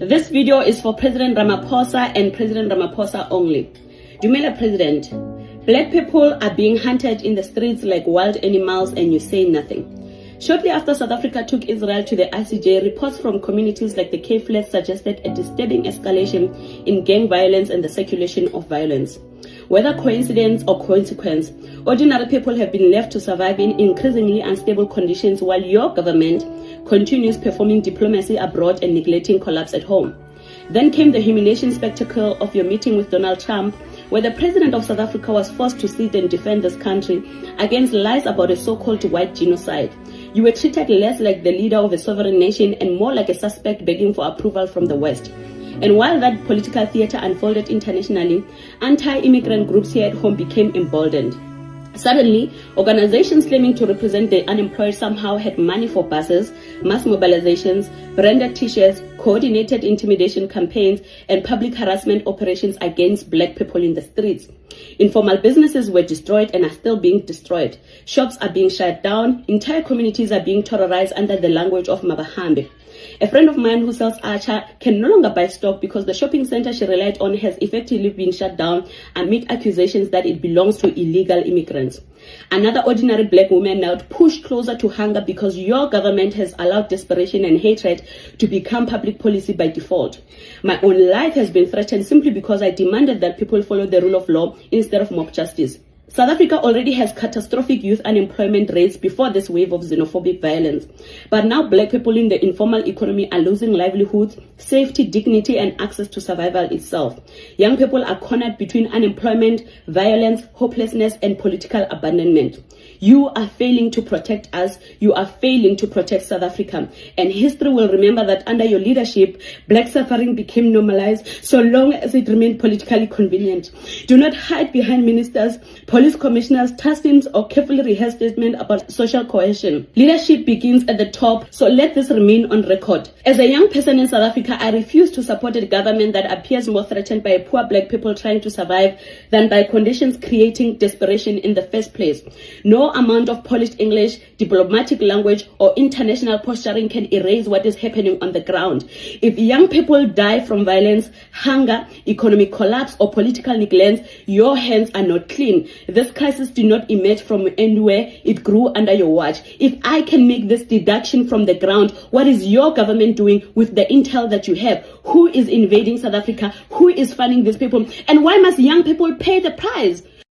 This video is for President Ramaphosa and President Ramaphosa only. Dumela President, black people are being hunted in the streets like wild animals and you say nothing. Shortly after South Africa took Israel to the ICJ, reports from communities like the Cape Flats suggested a disturbing escalation in gang violence and the circulation of violence. Whether coincidence or consequence, ordinary people have been left to survive in increasingly unstable conditions while your government continues performing diplomacy abroad and neglecting collapse at home. Then came the humiliation spectacle of your meeting with Donald Trump, where the president of South Africa was forced to sit and defend this country against lies about a so-called white genocide. You were treated less like the leader of a sovereign nation and more like a suspect begging for approval from the West. And while that political theater unfolded internationally, anti-immigrant groups here at home became emboldened. Suddenly, organizations claiming to represent the unemployed somehow had money for buses, mass mobilizations, branded t-shirts, coordinated intimidation campaigns, and public harassment operations against black people in the streets. Informal businesses were destroyed and are still being destroyed. Shops are being shut down. Entire communities are being terrorized under the language of Mabahambe. A friend of mine who sells Archer can no longer buy stock because the shopping center she relied on has effectively been shut down amid accusations that it belongs to illegal immigrants. Another ordinary black woman now pushed closer to hunger because your government has allowed desperation and hatred to become public policy by default. My own life has been threatened simply because I demanded that people follow the rule of law instead of mob justice. South Africa already has catastrophic youth unemployment rates before this wave of xenophobic violence. But now black people in the informal economy are losing livelihoods, safety, dignity, and access to survival itself. Young people are cornered between unemployment, violence, hopelessness, and political abandonment. You are failing to protect us. You are failing to protect South Africa. And history will remember that under your leadership, black suffering became normalized so long as it remained politically convenient. Do not hide behind ministers, police commissioners, task teams, or carefully rehearsed statements about social cohesion. Leadership begins at the top, so let this remain on record. As a young person in South Africa, I refuse to support a government that appears more threatened by poor black people trying to survive than by conditions creating desperation in the first place. No amount of polished English, diplomatic language, or international posturing can erase what is happening on the ground. If young people die from violence, hunger, economic collapse, or political neglect, your hands are not clean. This crisis did not emerge from anywhere. It grew under your watch. If I can make this deduction from the ground, what is your government doing with the intel that you have? Who is invading South Africa? Who is funding these people? And why must young people pay the price?